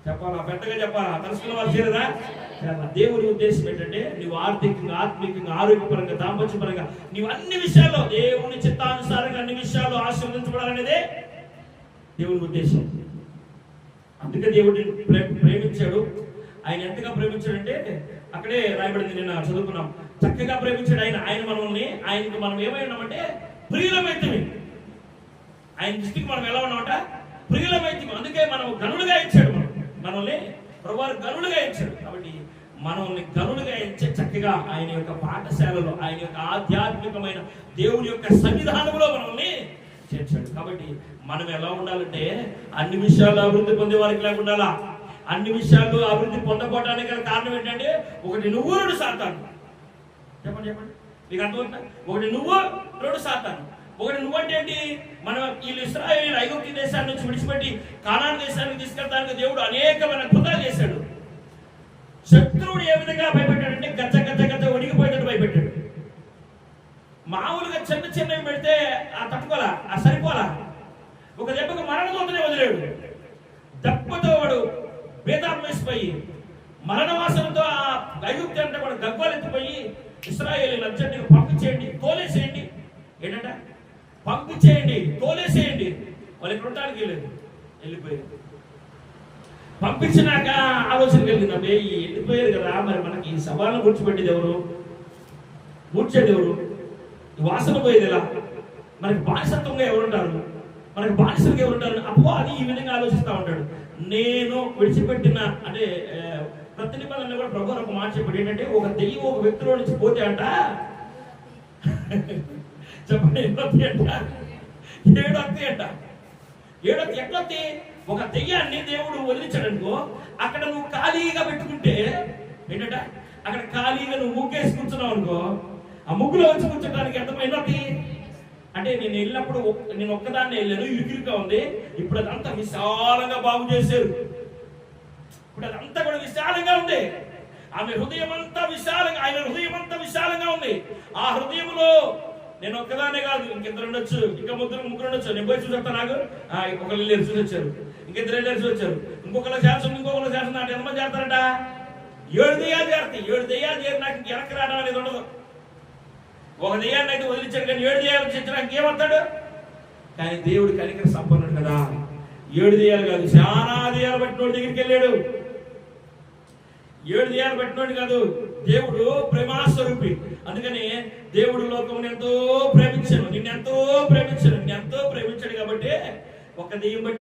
చెప్పాలా? పెద్దగా చెప్పాలా? తలుసుకున్న వాళ్ళు చేరదా? దేవుని ఉద్దేశం ఏంటంటే నువ్వు ఆర్థికంగా, ఆత్మికంగా, ఆరోగ్యపరంగా, దాంపత్యపరంగా నీవు అన్ని విషయాల్లో దేవుని చిత్తానుసారంగా అన్ని విషయాల్లో ఆశీర్వదించబడాలనేదే దేవుని ఉద్దేశం. అందుకే దేవుడిని ప్రేమించాడు. ఆయన ఎంతగా ప్రేమించాడంటే అక్కడే రాయబడింది, నిన్న చదువుకున్నాం. చక్కగా ప్రేమించాడు ఆయన మనల్ని. ఆయనకు మనం ఏమై ఉన్నామంటే ప్రియులమైతే, ఆయన దృష్టికి మనం ఎలా ఉన్నామంట? ప్రియులమైతే. అందుకే మనం గనులుగా ఇచ్చాడు. మనల్ని ప్రభువారు గనులుగా ఇచ్చాడు. కాబట్టి మనల్ని గనులుగా ఇచ్చే చక్కగా ఆయన యొక్క పాఠశాలలో, ఆయన యొక్క ఆధ్యాత్మికమైన దేవుని యొక్క సన్నిధానంలో మనల్ని చేర్చాడు. కాబట్టి మనం ఎలా ఉండాలంటే అన్ని విషయాల్లో అభివృద్ధి పొందే వారికి లాగా ఉండాలా. అన్ని విషయాల్లో అభివృద్ధి పొందకపోవడానికి గల కారణం ఏంటంటే ఒకటి నువ్వు, రెండు సాతాను. చెప్పండి మీకు అర్థమవుతుందా? ఒకటి నువ్వు, రెండు సాతాను. ఒకటి నువ్వంటే ఏంటి? మనం వీళ్ళు ఇశ్రాయేలు ఐగుప్తు దేశాన్ని నుంచి విడిచిపెట్టి కానాను దేశానికి తీసుకెళ్తానికి దేవుడు అనేకమైన అద్భుతాలు చేశాడు. శత్రువుడు ఏ విధంగా భయపెట్టాడంటే గచ్చ గచ్చ గచ్చ ఒడిగిపోయేటట్టు భయపెట్టాడు. మామూలుగా చిన్న చిన్నవి పెడితే ఆ తట్టుకోలా, ఆ సరిపోలా. ఒక దెబ్బకు మరణదూతనే వదిలేడు. దెబ్బతో వాడు భేదాం వేసిపోయి మరణవాసనతో ఆ ఐగుప్తు అంటే కూడా గగ్గోలెత్తిపోయి ఇశ్రాయేలీయులు అర్జెంటుగా పంపించేయండి, తోలేసేయండి. ఏంటంట? పంపించేయండి, తోలేసేయండి. వాళ్ళు ఇక్కడ ఉండడానికి వెళ్ళిపోయారు. పంపించినాక ఆలోచన కలిగింది, అబ్బే వెళ్ళిపోయారు కదా, మరి మనకి ఈ సవాళ్ళను కూర్చోబెట్టేది ఎవరు? కూర్చేది ఎవరు? ఈ వాసన పోయేది ఎలా? మనకి బానిసత్వంగా ఎవరుంటారు? మనకి బానిసలుగా ఎవరుంటారు? అప్పో అది ఈ విధంగా ఆలోచిస్తూ ఉంటాడు. నేను విడిచిపెట్టిన అంటే ప్రతి నిబంధనలు కూడా ప్రభు ఒక మాట చెప్పాడు. ఏంటంటే ఒక దెయ్యం ఒక వ్యక్తిలో నుంచి పోతే అంట, చెప్పండి, ఏడొత్తి ఎట్లొత్తి? ఒక దెయ్యాన్ని దేవుడు వదిలించాడనుకో, అక్కడ నువ్వు ఖాళీగా పెట్టుకుంటే ఏంటంట, అక్కడ ఖాళీగా నువ్వు ముగ్గేసి కూర్చున్నావు అనుకో, ఆ ముగ్గులో వచ్చి కూర్చోడానికి అర్థమైనది అంటే నేను వెళ్ళినప్పుడు నేను ఒక్కదాన్ని వెళ్ళాను, ఇరుకిరుగా ఉంది. ఇప్పుడు అదంతా విశాలంగా బాగు చేశారు. ఇప్పుడు అదంతా కూడా విశాలంగా ఉంది. ఆమె హృదయం అంతా విశాలంగా, ఆయన హృదయం అంతా విశాలంగా ఉంది. ఆ హృదయంలో నేను ఒక్కదానే కాదు, ఇంకిద్దరు ఉండొచ్చు, ఇంకా ముగ్గురు ఉండొచ్చు. నేను పోయి చూసేస్తాను. నాకు ఒకళ్ళు వెళ్ళారు, చూసి వచ్చారు. ఇంకిద్దరు వెళ్ళారు, చూసి వచ్చారు. ఇంకొకరు చేస్తాను, ఇంకొకరు చేస్తాను. అంటే ఎంతమంది చేస్తారంట? 7 దెయ్యాలు చేస్తాయి. 7 దెయ్యాలు చేరి నాకు వెనక్కి రావడం అనేది ఉండదు. ఒక దెయ్యాన్ని అయితే వదిలించాడు, కానీ 7 దెయ్యాలు చేర్చడానికి ఏమవుతాడు? కానీ దేవుడు కనికర సంపన్నుడు కదా. 7 దెయ్యాలు కాదు, చాలా దెయ్యాలు పట్టినోడి దగ్గరికి వెళ్ళాడు. 7 దెయ్యాలు పట్టినోడు కాదు, దేవుడు ప్రేమాస్వరూపి. అందుకని దేవుడు లోకమును ఎంతో ప్రేమించాడు, నిన్నెంతో ప్రేమించాడు కాబట్టి ఒక దెయ్యం